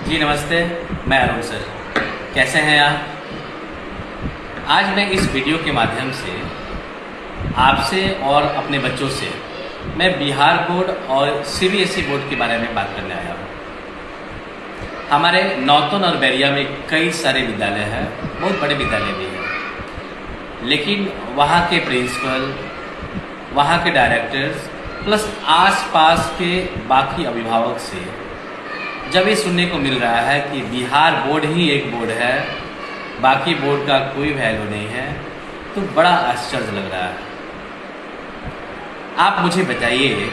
जी नमस्ते, मैं अरुण सर। कैसे हैं आप? आज मैं इस वीडियो के माध्यम से आपसे और अपने बच्चों से मैं बिहार बोर्ड और सीबीएसई बोर्ड के बारे में बात करने आया हूँ। हमारे नौतन और बैरिया में कई सारे विद्यालय हैं, बहुत बड़े विद्यालय भी हैं, लेकिन वहाँ के प्रिंसिपल, वहाँ के डायरेक्टर्स प्लस आसपास के बाकी अभिभावक से जब ये सुनने को मिल रहा है कि बिहार बोर्ड ही एक बोर्ड है, बाकी बोर्ड का कोई वैल्यू नहीं है, तो बड़ा आश्चर्य लग रहा है। आप मुझे बताइए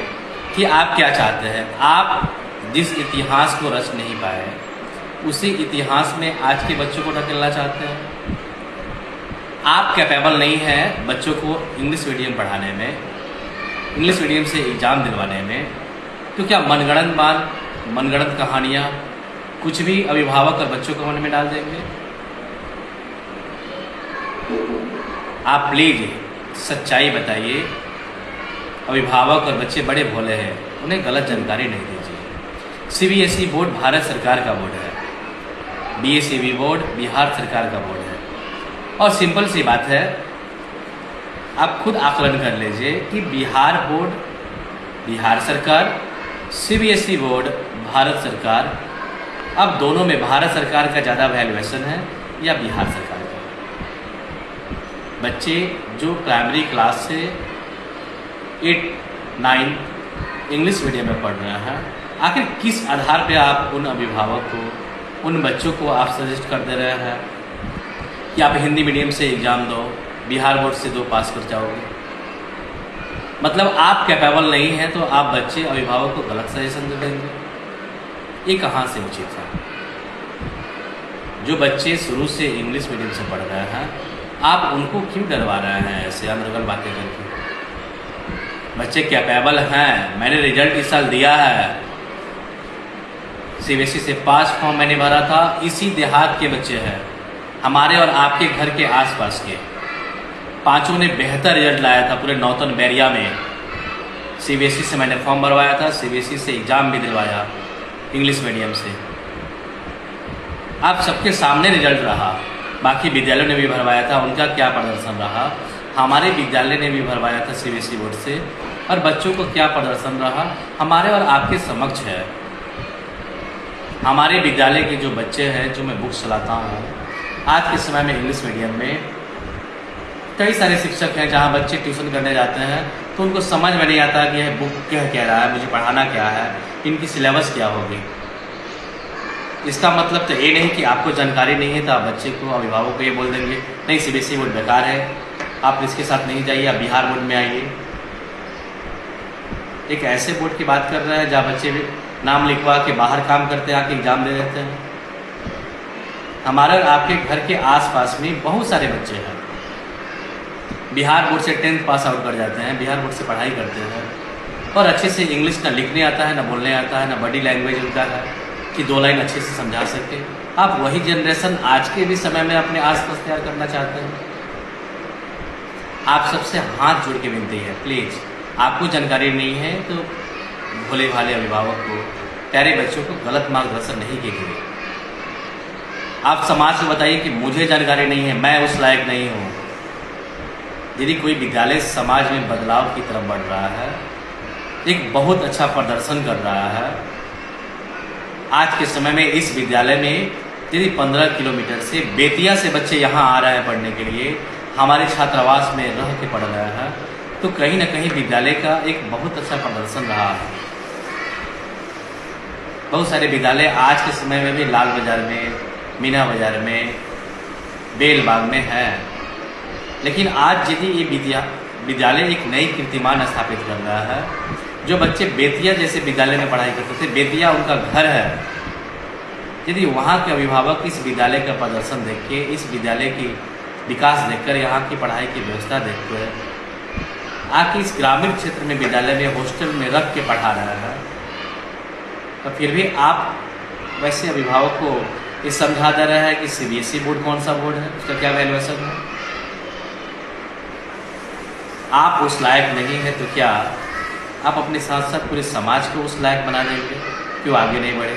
कि आप क्या चाहते हैं। आप जिस इतिहास को रच नहीं पाए उसी इतिहास में आज के बच्चों को ढकेलना चाहते हैं। आप कैपेबल नहीं हैं बच्चों को इंग्लिश मीडियम पढ़ाने में, इंग्लिश मीडियम से एग्ज़ाम दिलवाने में, तो क्या मनगढ़ंत कहानियाँ कुछ भी अभिभावक और बच्चों को मन में डाल देंगे? आप प्लीज सच्चाई बताइए। अभिभावक और बच्चे बड़े भोले हैं, उन्हें गलत जानकारी नहीं दीजिए। सीबीएसई बोर्ड भारत सरकार का बोर्ड है, बीएसईबी बोर्ड बिहार सरकार का बोर्ड है। और सिंपल सी बात है, आप खुद आकलन कर लीजिए कि बिहार बोर्ड बिहार सरकार, सीबीएसई बोर्ड भारत सरकार, अब दोनों में भारत सरकार का ज़्यादा वैल्यूएशन है या बिहार सरकार का? बच्चे जो प्राइमरी क्लास से 8, 9 इंग्लिश मीडियम में पढ़ रहे हैं, आखिर किस आधार पे आप उन अभिभावक को, उन बच्चों को आप सजेस्ट कर दे रहे हैं कि आप हिंदी मीडियम से एग्ज़ाम दो, बिहार बोर्ड से 2 पास कर जाओगे? मतलब आप कैपेबल नहीं हैं तो आप बच्चे अभिभावक को गलत सजेशन दे देंगे। ये कहाँ से उचित है? जो बच्चे शुरू से इंग्लिश मीडियम से पढ़ रहे हैं, आप उनको क्यों डरवा रहे हैं ऐसे अनर्गल बातें करके? बच्चे कैपेबल हैं। मैंने रिजल्ट इस साल दिया है, सीबीएसई से 5 फॉर्म मैंने भरा था। इसी देहात के बच्चे हैं, हमारे और आपके घर के आसपास के। 5 ने बेहतर रिजल्ट लाया था पूरे नौतन बैरिया में। सीबीएसई से मैंने फॉर्म भरवाया था, सीबीएसई से एग्ज़ाम भी दिलवाया इंग्लिश मीडियम से। आप सबके सामने रिजल्ट रहा। बाकी विद्यालयों ने भी भरवाया था, उनका क्या प्रदर्शन रहा। हमारे विद्यालय ने भी भरवाया था सीबीएसई बोर्ड से, और बच्चों को क्या प्रदर्शन रहा हमारे और आपके समक्ष है। हमारे विद्यालय के जो बच्चे हैं, जो मैं बुक्स चलाता हूँ, आज के समय में इंग्लिश मीडियम में कई सारे शिक्षक हैं जहाँ बच्चे ट्यूशन करने जाते हैं तो उनको समझ में नहीं आता कि यह बुक कह रहा है, मुझे पढ़ाना क्या है, इनकी सिलेबस क्या होगी। इसका मतलब तो ये नहीं कि आपको जानकारी नहीं है तो आप बच्चे को, अभिभावक को ये बोल देंगे नहीं सीबीएसई बोर्ड बेकार है, आप इसके साथ नहीं जाइए, आप बिहार बोर्ड में आइए। एक ऐसे बोर्ड की बात कर रहे हैं जहाँ बच्चे भी नाम लिखवा के बाहर काम करते हैं, आके एग्ज़ाम दे देते हैं। हमारे और आपके घर के आसपास में बहुत सारे बच्चे हैं, बिहार बोर्ड से 10th पास आउट कर जाते हैं, बिहार बोर्ड से पढ़ाई करते हैं और अच्छे से इंग्लिश ना लिखने आता है, ना बोलने आता है, ना बॉडी लैंग्वेज उनका है कि 2 लाइन अच्छे से समझा सके। आप वही जनरेशन आज के भी समय में अपने आसपास तैयार करना चाहते हैं। आप सबसे हाथ जोड़ के विनती है, प्लीज़, आपको जानकारी नहीं है तो भोले भाले अभिभावक को, प्यारे बच्चों को गलत मार्गदर्शन नहीं कीजिए। आप समाज को बताइए कि मुझे जानकारी नहीं है, मैं उस लायक नहीं हूँ। यदि कोई विद्यालय समाज में बदलाव की तरफ बढ़ रहा है, एक बहुत अच्छा प्रदर्शन कर रहा है, आज के समय में इस विद्यालय में यदि 15 किलोमीटर से बेतिया से बच्चे यहाँ आ रहे हैं पढ़ने के लिए, हमारे छात्रावास में रह के पढ़ रहे हैं, तो कहीं ना कहीं विद्यालय का एक बहुत अच्छा प्रदर्शन रहा है। बहुत सारे विद्यालय आज के समय में भी लाल बाज़ार में, मीना बाज़ार में, बेलबाग में है, लेकिन आज यदि ये विद्यालय एक नई कीर्तिमान स्थापित कर रहा है। जो बच्चे बेतिया जैसे विद्यालय में पढ़ाई करते थे, बेतिया उनका घर है, यदि वहाँ के अभिभावक इस विद्यालय का प्रदर्शन देख के, इस विद्यालय की विकास देखकर, यहाँ की पढ़ाई की व्यवस्था देखकर आके इस ग्रामीण क्षेत्र में विद्यालय में हॉस्टल में रख के पढ़ा रहा है, तो फिर भी आप वैसे अभिभावक को ये समझा दे रहे हैं कि सीबीएसई बोर्ड कौन सा बोर्ड है, उसका क्या वैल्यूएशन है। आप उस लायक नहीं है तो क्या आप अपने साथ साथ पूरे समाज को उस लायक बना देंगे? क्यों आगे नहीं बढ़े?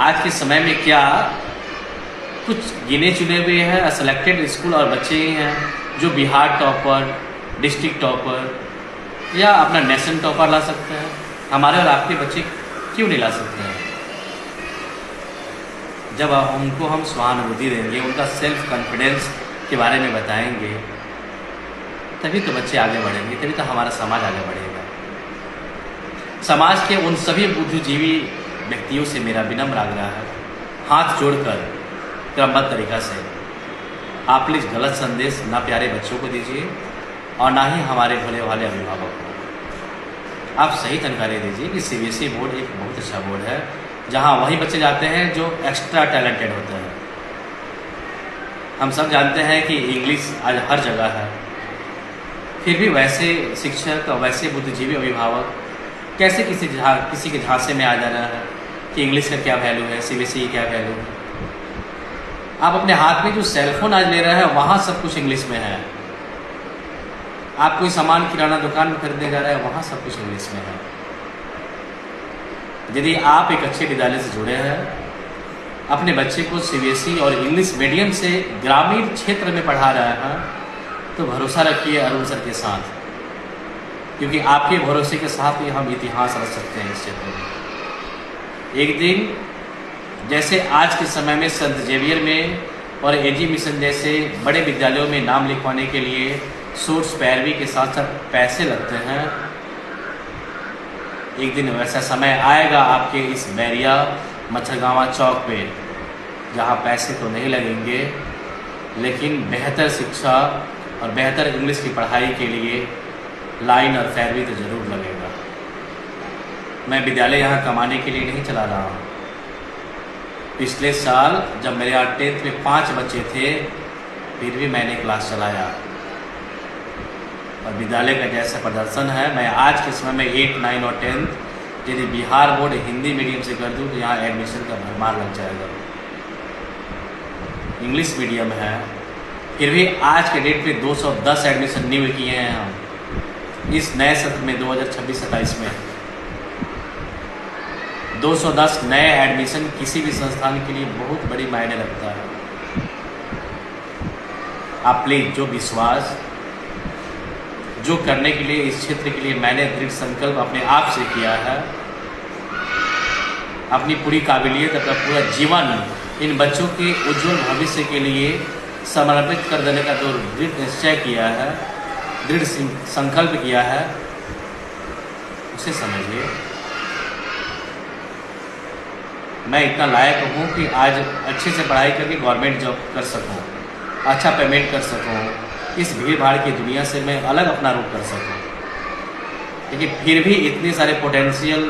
आज के समय में क्या कुछ गिने चुने हुए हैं सेलेक्टेड स्कूल और बच्चे ही हैं जो बिहार टॉपर, डिस्ट्रिक्ट टॉपर या अपना नेशन टॉपर ला सकते हैं। हमारे और आपके बच्चे क्यों नहीं ला सकते हैं? जब उनको हम सहानुभूति देंगे, उनका सेल्फ कॉन्फिडेंस के बारे में बताएंगे, तभी तो बच्चे आगे बढ़ेंगे, तभी तो हमारा समाज आगे बढ़ेगा। समाज के उन सभी बुद्धिजीवी व्यक्तियों से मेरा विनम्र आग्रह है, हाथ जोड़कर क्रमबद्ध तरीका से आप प्लीज़ गलत संदेश ना प्यारे बच्चों को दीजिए और ना ही हमारे भले वाले अभिभावक को। आप सही जानकारी दीजिए कि सीबीएसई बोर्ड एक बहुत अच्छा बोर्ड है, जहाँ वही बच्चे जाते हैं जो एक्स्ट्रा टैलेंटेड होते हैं। हम सब जानते हैं कि इंग्लिश आज हर जगह है, फिर भी वैसे शिक्षक और वैसे बुद्धिजीवी अभिभावक कैसे किसी के झांसे में आ जा रहा है कि इंग्लिश का क्या वैल्यू है, सीबीएसई क्या वैल्यू है। आप अपने हाथ में जो सेलफोन आज ले रहे हैं वहाँ सब कुछ इंग्लिश में है। आप कोई सामान किराना दुकान में खरीदने जा रहे हैं, वहाँ सब कुछ इंग्लिश में है। यदि आप एक अच्छे विद्यालय से जुड़े हैं, अपने बच्चे को सीबीएसई और इंग्लिश मीडियम से ग्रामीण क्षेत्र में पढ़ा रहे हैं, तो भरोसा रखिए अरुण सर के साथ, क्योंकि आपके भरोसे के साथ ही हम इतिहास रच सकते हैं इस क्षेत्र में। एक दिन जैसे आज के समय में संत जेवियर में और एजी मिशन जैसे बड़े विद्यालयों में नाम लिखवाने के लिए सोर्स पैरवी के साथ साथ पैसे लगते हैं, एक दिन वैसा समय आएगा आपके इस बैरिया मच्छरगांवा चौक पे, जहाँ पैसे तो नहीं लगेंगे, लेकिन बेहतर शिक्षा और बेहतर इंग्लिश की पढ़ाई के लिए लाइन और पैरवी तो ज़रूर लगेगा। मैं विद्यालय यहाँ कमाने के लिए नहीं चला रहा हूँ। पिछले साल जब मेरे यहाँ 10th में 5 बच्चे थे, फिर भी मैंने क्लास चलाया, और विद्यालय का जैसा प्रदर्शन है, मैं आज के समय में 8, 9 और 10th यदि बिहार बोर्ड हिंदी मीडियम से कर दूँ तो यहाँ एडमिशन का भरमार लग जाएगा। इंग्लिश मीडियम है, फिर भी आज के डेट में 210 एडमिशन न्यू किए हैं हम इस नए सत्र में 2026-27 में। 210 नए एडमिशन किसी भी संस्थान के लिए बहुत बड़ी मायने रखता है। आप प्लीज जो विश्वास जो करने के लिए इस क्षेत्र के लिए मैंने दृढ़ संकल्प अपने आप से किया है, अपनी पूरी काबिलियत, अपना पूरा जीवन इन बच्चों के उज्जवल भविष्य के लिए समर्पित कर देने का जो दृढ़ निश्चय किया है, दृढ़ संकल्प किया है, उसे समझिए। मैं इतना लायक हूँ कि आज अच्छे से पढ़ाई करके गवर्नमेंट जॉब कर सकूँ, अच्छा पेमेंट कर सकूँ, इस भीड़ भाड़ की दुनिया से मैं अलग अपना रूप कर सकूँ। लेकिन फिर भी इतनी सारे पोटेंशियल,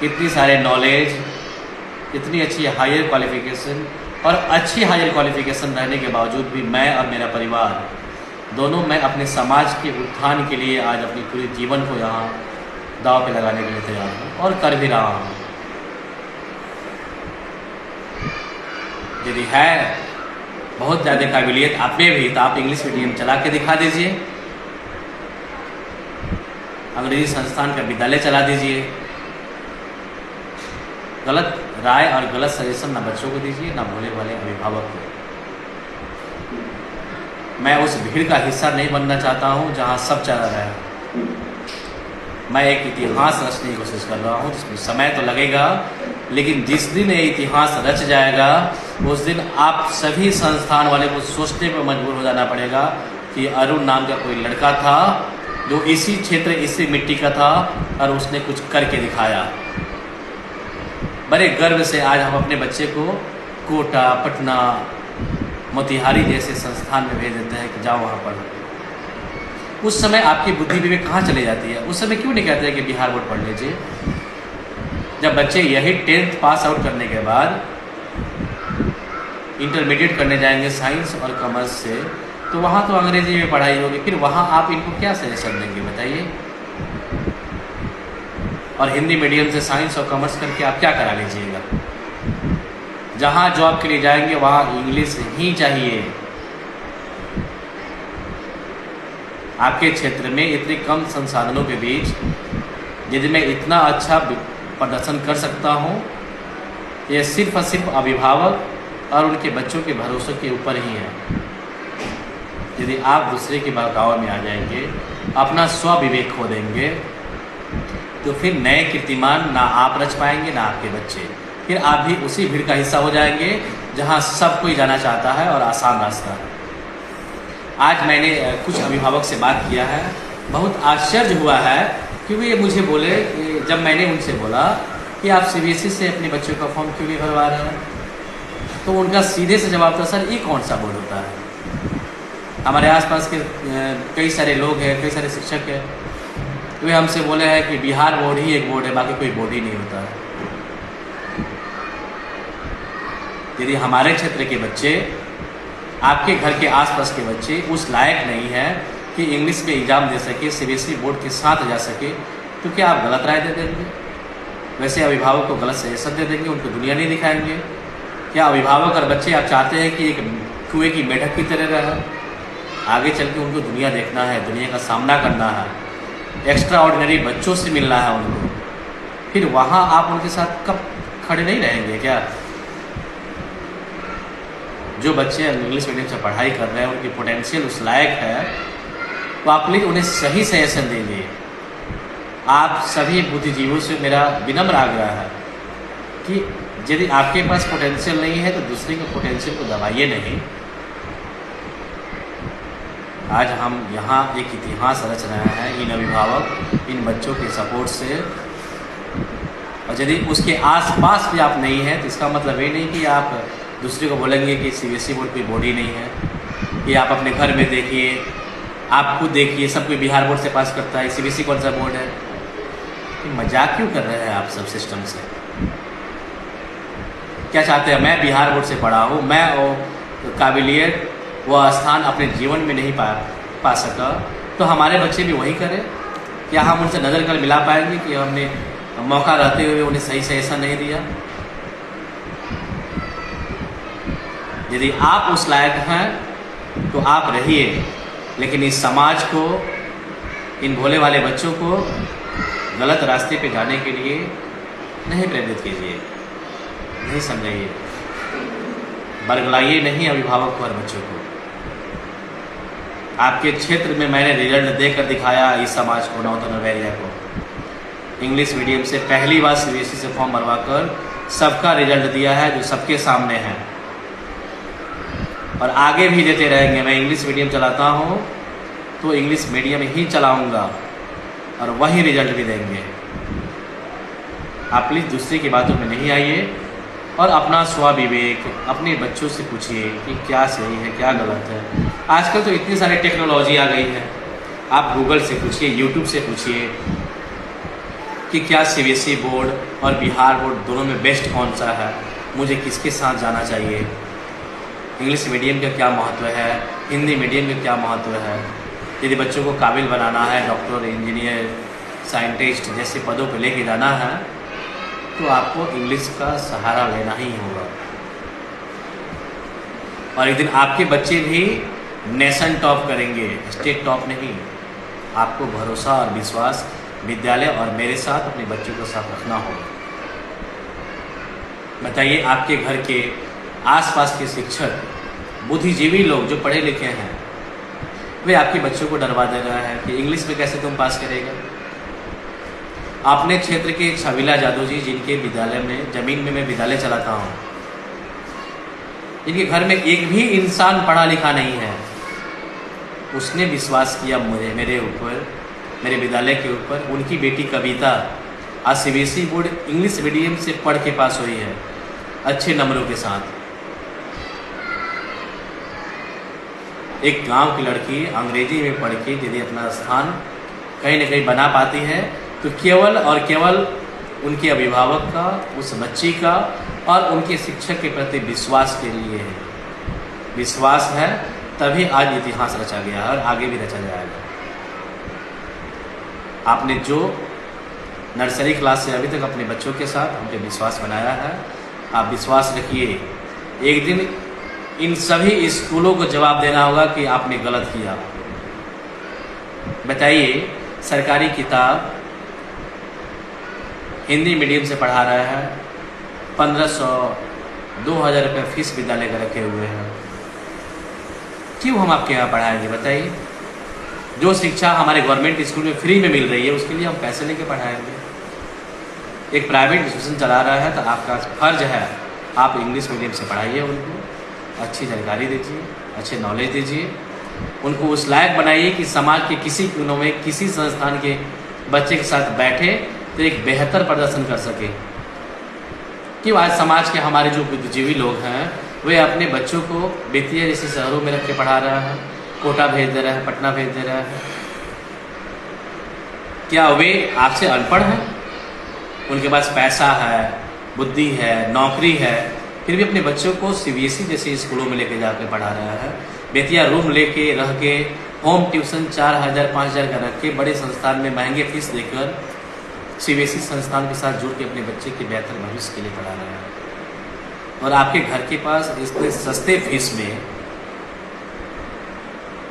इतनी सारे नॉलेज, इतनी अच्छी हायर क्वालिफिकेशन और अच्छी हायर क्वालिफिकेशन रहने के बावजूद भी मैं और मेरा परिवार दोनों, मैं अपने समाज के उत्थान के लिए आज अपनी पूरे जीवन को यहाँ दांव पे लगाने के लिए तैयार हूँ और कर भी रहा हूँ। यदि है बहुत ज़्यादा काबिलियत आप में भी, तो आप इंग्लिश मीडियम चला के दिखा दीजिए, अंग्रेजी संस्थान का विद्यालय चला दीजिए। गलत राय और गलत सजेशन ना बच्चों को दीजिए, ना भोले भाले अभिभावक को। मैं उस भीड़ का हिस्सा नहीं बनना चाहता हूँ जहाँ सब चला रहा है। मैं एक इतिहास रचने की कोशिश कर रहा हूँ, जिसमें समय तो लगेगा, लेकिन जिस दिन ये इतिहास रच जाएगा उस दिन आप सभी संस्थान वाले को सोचने पर मजबूर हो जाना पड़ेगा कि अरुण नाम का कोई लड़का था जो इसी क्षेत्र, इसी मिट्टी का था और उसने कुछ करके दिखाया। बड़े गर्व से आज हम अपने बच्चे को कोटा, पटना, मोतिहारी जैसे संस्थान में भेज देते हैं कि जाओ वहाँ पढ़ो। उस समय आपकी बुद्धि विवेक कहाँ चली जाती है? उस समय क्यों नहीं कहते हैं कि बिहार बोर्ड पढ़ लीजिए? जब बच्चे यही 10th पास आउट करने के बाद इंटरमीडिएट करने जाएंगे साइंस और कॉमर्स से, तो वहाँ तो अंग्रेजी में पढ़ाई होगी, फिर वहाँ आप इनको क्या सजेशन देंगे बताइए? और हिंदी मीडियम से साइंस और कॉमर्स करके आप क्या करा लीजिएगा? जहाँ जॉब के लिए जाएंगे वहाँ इंग्लिश ही चाहिए। आपके क्षेत्र में इतने कम संसाधनों के बीच यदि मैं इतना अच्छा प्रदर्शन कर सकता हूँ, ये सिर्फ और सिर्फ अभिभावक और उनके बच्चों के भरोसे के ऊपर ही है। यदि आप दूसरे के बहकावे में आ जाएंगे, अपना स्व विवेक खो देंगे, तो फिर नए कीर्तिमान ना आप रच पाएंगे ना आपके बच्चे। फिर आप भी उसी भीड़ का हिस्सा हो जाएंगे जहां सब कोई जाना चाहता है और आसान रास्ता है। आज मैंने कुछ अभिभावक से बात किया है, बहुत आश्चर्य हुआ है क्योंकि ये मुझे बोले, जब मैंने उनसे बोला कि आप सीबीएसई से अपने बच्चों का फॉर्म क्यों नहीं भरवा रहे हैं, तो उनका सीधे से जवाब था, सर ये कौन सा बोर्ड होता है। हमारे आसपास के कई सारे लोग हैं, कई सारे शिक्षक हैं, वे हमसे बोले हैं कि बिहार बोर्ड ही एक बोर्ड है, बाकी कोई बोर्ड ही नहीं होता है। यदि हमारे क्षेत्र के बच्चे, आपके घर के आसपास के बच्चे उस लायक नहीं है कि इंग्लिश में एग्ज़ाम दे सके, सीबीएसई बोर्ड के साथ जा सके, तो क्या आप गलत राय दे देंगे? वैसे अभिभावक को गलत सजेशन दे देंगे, उनको दुनिया नहीं दिखाएंगे? क्या अभिभावक और बच्चे आप चाहते हैं कि एक कुएं की मेढक की तरह रहे? आगे चल के उनको दुनिया देखना है, दुनिया का सामना करना है, एक्स्ट्रा ऑर्डिनरी बच्चों से मिलना है उनको। फिर वहाँ आप उनके साथ कब खड़े नहीं रहेंगे क्या? जो बच्चे इंग्लिश मीडियम से पढ़ाई कर रहे हैं, उनकी पोटेंशियल उस लायक है, तो आप प्लीज़ उन्हें सही सजेशन दीजिए। आप सभी बुद्धिजीवियों से मेरा विनम्र आग्रह है कि यदि आपके पास पोटेंशियल नहीं है तो दूसरे के पोटेंशियल को दबाइए नहीं। आज हम यहाँ एक इतिहास रच रहे हैं इन अभिभावक, इन बच्चों के सपोर्ट से, और यदि उसके आसपास भी आप नहीं हैं तो इसका मतलब ये नहीं कि आप दूसरे को बोलेंगे कि सीबीएसई बोर्ड कोई बोर्ड ही नहीं है। कि आप अपने घर में देखिए, आप खुद देखिए, सब कोई बिहार बोर्ड से पास करता है, सीबीएसई कौन सा बोर्ड है? कि मजाक क्यों कर रहे हैं आप सब सिस्टम से? क्या चाहते हैं? मैं बिहार बोर्ड से पढ़ा हूँ, मैं वो काबिलियत, वह स्थान अपने जीवन में नहीं पा सका, तो हमारे बच्चे भी वही करें? क्या हम उनसे नज़र कर मिला पाएंगे कि हमने मौका रहते हुए उन्हें सही सजेशन नहीं दिया? यदि आप उस लायक हैं तो आप रहिए, लेकिन इस समाज को, इन भोले वाले बच्चों को गलत रास्ते पे जाने के लिए नहीं प्रेरित कीजिए, नहीं समझाइए, बरगलाइए नहीं अभिभावक को और बच्चों को। आपके क्षेत्र में मैंने रिजल्ट देकर दिखाया इस समाज को, नौतन नवेरिया को, इंग्लिश मीडियम से पहली बार सीबीएसई से फॉर्म भरवाकर सबका रिजल्ट दिया है जो सबके सामने है, और आगे भी देते रहेंगे। मैं इंग्लिश मीडियम चलाता हूँ तो इंग्लिश मीडियम ही चलाऊँगा और वही रिजल्ट भी देंगे। आप प्लीज़ दूसरे की बातों में नहीं आइए और अपना स्वविवेक अपने बच्चों से पूछिए कि क्या सही है, क्या गलत है। आजकल तो इतनी सारी टेक्नोलॉजी आ गई है, आप गूगल से पूछिए, यूट्यूब से पूछिए कि क्या सीबीएसई बोर्ड और बिहार बोर्ड दोनों में बेस्ट कौन सा है, मुझे किसके साथ जाना चाहिए, इंग्लिश मीडियम का क्या महत्व है, हिंदी मीडियम का क्या महत्व है। यदि बच्चों को काबिल बनाना है, डॉक्टर, इंजीनियर, साइंटिस्ट जैसे पदों पर लेके जाना है, तो आपको इंग्लिश का सहारा लेना ही होगा। और एक दिन आपके बच्चे भी नेशन टॉप करेंगे, स्टेट टॉप नहीं। आपको भरोसा और विश्वास विद्यालय और मेरे साथ, अपने बच्चों के साथ रखना होगा। बताइए, आपके घर के आसपास के शिक्षक, बुद्धिजीवी लोग जो पढ़े लिखे हैं, वे आपके बच्चों को डरवा दे रहा है कि इंग्लिश में कैसे तुम पास करेगा। अपने क्षेत्र के छबीला जादू जी, जिनके विद्यालय में, जमीन में मैं विद्यालय चलाता हूँ, जिनके घर में एक भी इंसान पढ़ा लिखा नहीं है, उसने विश्वास किया मेरे ऊपर, मेरे विद्यालय के ऊपर। उनकी बेटी कविता आज सीबीएसई बोर्ड इंग्लिश मीडियम से पढ़ के पास हुई है, अच्छे नंबरों के साथ। एक गांव की लड़की अंग्रेजी में पढ़ के यदि अपना स्थान कहीं न कहीं बना पाती है, तो केवल और केवल उनके अभिभावक का, उस बच्ची का और उनके शिक्षक के प्रति विश्वास के लिए है। विश्वास है तभी आज इतिहास रचा गया है और आगे भी रचा जाएगा। आपने जो नर्सरी क्लास से अभी तक अपने बच्चों के साथ उनके विश्वास बनाया है, आप विश्वास रखिए, एक दिन इन सभी स्कूलों को जवाब देना होगा कि आपने गलत किया। बताइए, सरकारी किताब हिंदी मीडियम से पढ़ा रहा है, 1500 2000 रुपये फीस विद्यालय का रखे हुए हैं। क्यों हम आपके यहाँ पढ़ाएंगे बताइए? जो शिक्षा हमारे गवर्नमेंट स्कूल में फ्री में मिल रही है उसके लिए हम पैसे लेके पढ़ाएंगे। एक प्राइवेट इंस्टीट्यूशन चला रहा है तो आपका फर्ज है आप इंग्लिश मीडियम से पढ़ाइए, उनको अच्छी जानकारी दीजिए, अच्छे नॉलेज दीजिए, उनको उस लायक बनाइए कि समाज के किसी कोनों में किसी संस्थान के बच्चे के साथ बैठे तो एक बेहतर प्रदर्शन कर सके। क्यों आज समाज के हमारे जो बुद्धिजीवी लोग हैं वे अपने बच्चों को बेतिया जैसे शहरों में रख के पढ़ा रहा है, कोटा भेज दे रहा है, पटना भेज दे रहा है। क्या वे आपसे अनपढ़ हैं? उनके पास पैसा है, बुद्धि है, नौकरी है, फिर भी अपने बच्चों को सीबीएसई जैसे स्कूलों में लेके जाकर पढ़ा रहा है। बेतिया रूम लेके रह के होम ट्यूशन 4000 5000 का रख के बड़े संस्थान में महंगे फीस देकर सीबीएसई संस्थान के साथ जुड़ के अपने बच्चे के बेहतर भविष्य के लिए पढ़ा रहा है। और आपके घर के पास इतने सस्ते फीस में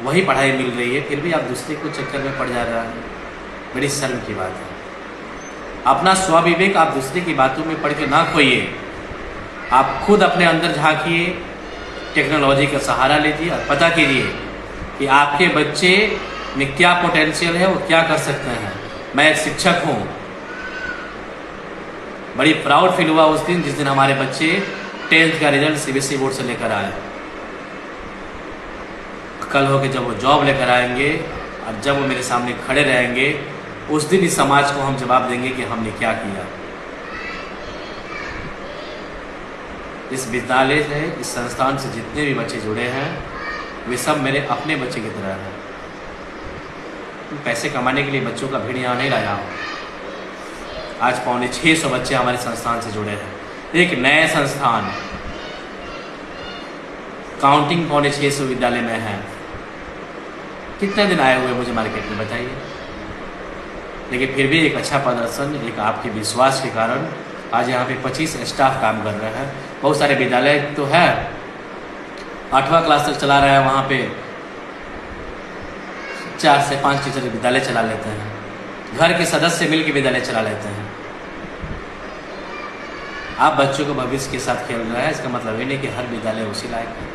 वही पढ़ाई मिल रही है, फिर भी आप दूसरे को चक्कर में पड़ जा रहा है। बड़ी शर्म की बात है। अपना स्वविवेक आप दूसरे की बातों में पढ़ के ना खोइए, आप खुद अपने अंदर झांकिए, टेक्नोलॉजी का सहारा लीजिए और पता कीजिए कि आपके बच्चे में क्या पोटेंशियल है, वो क्या कर सकते हैं। मैं एक शिक्षक हूँ, बड़ी प्राउड फील हुआ उस दिन जिस दिन हमारे बच्चे 10th का रिजल्ट सीबीएसई बोर्ड से लेकर आए। कल हो के जब वो जॉब लेकर आएंगे और जब वो मेरे सामने खड़े रहेंगे उस दिन इस समाज को हम जवाब देंगे कि हमने क्या किया। इस विद्यालय से, इस संस्थान से जितने भी बच्चे जुड़े हैं वे सब मेरे अपने बच्चे की तरह हैं। पैसे कमाने के लिए बच्चों का भीड़ यहाँ नहीं लाया हूँ। आज 650 बच्चे हमारे संस्थान से जुड़े हैं। एक नए संस्थान काउंटिंग 650 विद्यालय में है। कितने दिन आए हुए मुझे मार्केट में बताइए। लेकिन फिर भी एक अच्छा प्रदर्शन, एक आपके विश्वास के कारण आज यहाँ पे 25 स्टाफ काम कर रहे हैं। बहुत सारे विद्यालय तो है 8वां क्लास तक चला रहा है, वहाँ पे 4 से 5 टीचर विद्यालय चला लेते हैं। घर के सदस्य मिल के विद्यालय चला लेते हैं। आप बच्चों को भविष्य के साथ खेल रहे हैं, इसका मतलब ये नहीं कि हर विद्यालय उसी लायक है।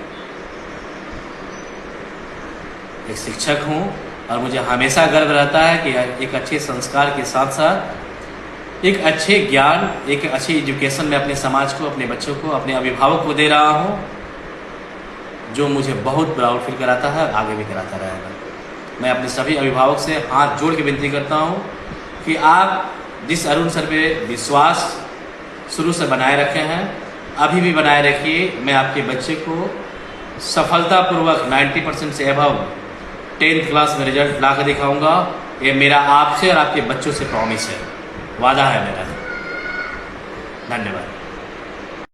एक शिक्षक हूँ और मुझे हमेशा गर्व रहता है कि एक अच्छे संस्कार के साथ साथ एक अच्छे ज्ञान, एक अच्छी एजुकेशन में अपने समाज को, अपने बच्चों को, अपने अभिभावक को दे रहा हूँ, जो मुझे बहुत प्राउड फील कराता है, आगे भी कराता रहेगा। मैं अपने सभी अभिभावक से हाथ जोड़ के विनती करता हूँ कि आप जिस अरुण सर पे विश्वास शुरू से बनाए रखे हैं अभी भी बनाए रखिए। मैं आपके बच्चे को सफलतापूर्वक 90% से अबव 10th क्लास में रिजल्ट ला कर दिखाऊँगा। ये मेरा आपसे और आपके बच्चों से प्रॉमिस है, वादा है मेरा। धन्यवाद।